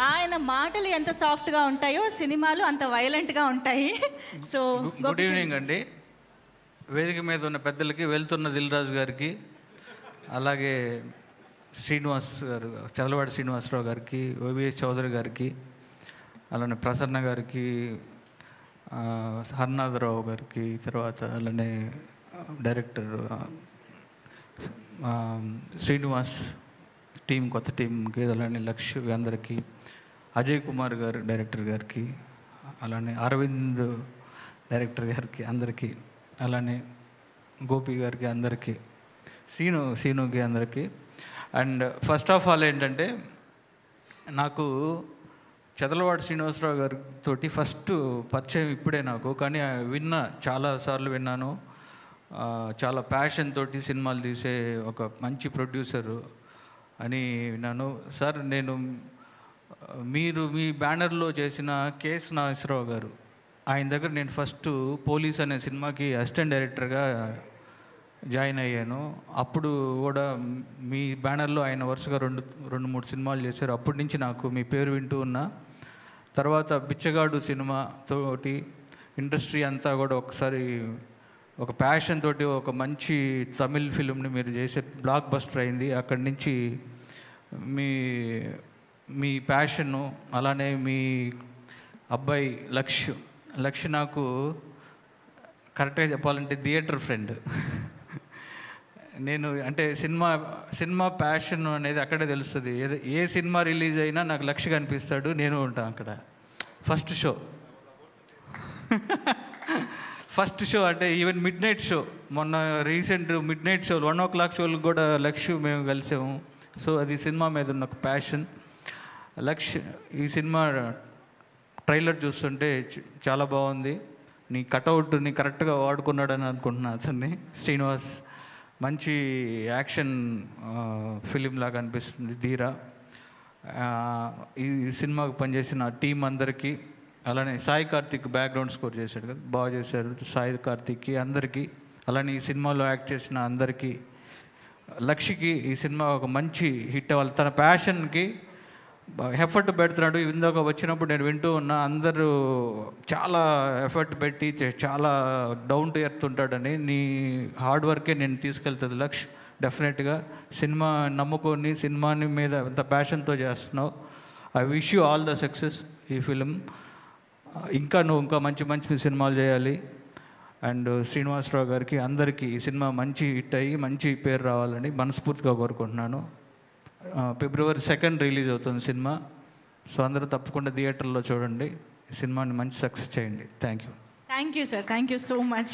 ఆయన మాటలు ఎంత సాఫ్ట్గా ఉంటాయో సినిమాలు అంత వైలెంట్గా ఉంటాయి. సో గుడ్ ఈవినింగ్ అండి. వేదిక మీద ఉన్న పెద్దలకి, వెళ్తున్న దిల్ రాజు గారికి, అలాగే శ్రీనివాస్ గారు, చదలవాడి శ్రీనివాసరావు గారికి, ఓబిఎస్ చౌదరి గారికి, అలానే ప్రసన్న గారికి, హర్నాథరావు గారికి, తర్వాత అలానే డైరెక్టర్ శ్రీనివాస్ టీం, కొత్త టీంకి, అలానే లక్ష్య అందరికీ, అజయ్ కుమార్ గారు డైరెక్టర్ గారికి, అలానే అరవింద్ డైరెక్టర్ గారికి అందరికీ, అలానే గోపి గారికి అందరికీ, సీనుకి అందరికీ. అండ్ ఫస్ట్ ఆఫ్ ఆల్ ఏంటంటే, నాకు చదలవాడి శ్రీనివాసరావు గారితో ఫస్ట్ పరిచయం ఇప్పుడే నాకు, కానీ చాలాసార్లు విన్నాను. చాలా ప్యాషన్ తోటి సినిమాలు తీసే ఒక మంచి ప్రొడ్యూసరు అని విన్నాను. సార్, నేను మీ బ్యానర్లో చేసిన కేఎస్ నాగేశ్వరరావు గారు, ఆయన దగ్గర నేను ఫస్ట్ పోలీస్ అనే సినిమాకి అసిస్టెంట్ డైరెక్టర్గా జాయిన్ అయ్యాను. అప్పుడు కూడా మీ బ్యానర్లో ఆయన వరుసగా రెండు మూడు సినిమాలు చేశారు. అప్పటి నుంచి నాకు మీ పేరు వింటూ ఉన్నా. తర్వాత బిచ్చగాడు సినిమా తోటి ఇండస్ట్రీ అంతా కూడా ఒకసారి ఒక ప్యాషన్ తోటి ఒక మంచి తమిళ్ ఫిలింని మీరు చేసే బ్లాక్ బస్టర్ అయింది. అక్కడి నుంచి మీ ప్యాషను, అలానే మీ అబ్బాయి లక్ష్య నాకు కరెక్ట్గా చెప్పాలంటే థియేటర్ ఫ్రెండ్. నేను అంటే సినిమా ప్యాషన్ అనేది అక్కడే తెలుస్తుంది. ఏ సినిమా రిలీజ్ అయినా నాకు లక్ష్య కనిపిస్తాడు, నేను ఉంటాను అక్కడ. ఫస్ట్ షో అంటే ఈవెన్ మిడ్ నైట్ షో, మొన్న recent mid night show 1 o'clock షోలకు కూడా లక్ష్య మేము కలిసాము. సో అది సినిమా మీద ఉన్న ఒక ప్యాషన్. ఈ సినిమా ట్రైలర్ చూస్తుంటే చాలా బాగుంది. నీ కటౌట్ని కరెక్ట్గా వాడుకున్నాడని అనుకుంటున్నా అతన్ని. శ్రీనివాస్ మంచి యాక్షన్ ఫిలిం లాగా అనిపిస్తుంది. ధీరా ఈ సినిమాకు పనిచేసిన టీం అందరికీ, అలానే సాయి కార్తిక్ బ్యాక్గ్రౌండ్ స్కోర్ చేశాడు కదా, బాగా చేశారు. సాయి కార్తిక్కి అందరికీ, అలానే ఈ సినిమాలో యాక్ట్ చేసిన అందరికీ, లక్ష్యకి ఈ సినిమా ఒక మంచి హిట్ అవ్వాలి. తన ప్యాషన్కి ఎఫర్ట్ పెడుతున్నాడు. ఇందాక వచ్చినప్పుడు నేను వింటూ ఉన్నా, అందరూ చాలా ఎఫర్ట్ పెట్టి చాలా డౌన్ టు ఎర్త్ ఉంటాడని. నీ హార్డ్ వర్కే నేను తీసుకెళ్తుంది లక్ష్. డెఫినెట్గా సినిమా నమ్ముకొని సినిమాని మీద అంత ప్యాషన్తో చేస్తున్నావు. I wish you all the success ఈ ఫిలిం. నువ్వు ఇంకా మంచి మంచి సినిమాలు చేయాలి. అండ్ శ్రీనివాసరావు గారికి అందరికీ ఈ సినిమా మంచి హిట్ అయ్యి మంచి పేరు రావాలని మనస్ఫూర్తిగా కోరుకుంటున్నాను. February 2nd రిలీజ్ అవుతుంది సినిమా. సో అందరూ తప్పకుండా థియేటర్లో చూడండి. ఈ సినిమాని మంచి సక్సెస్ చేయండి. Thank you sir, thank you so much.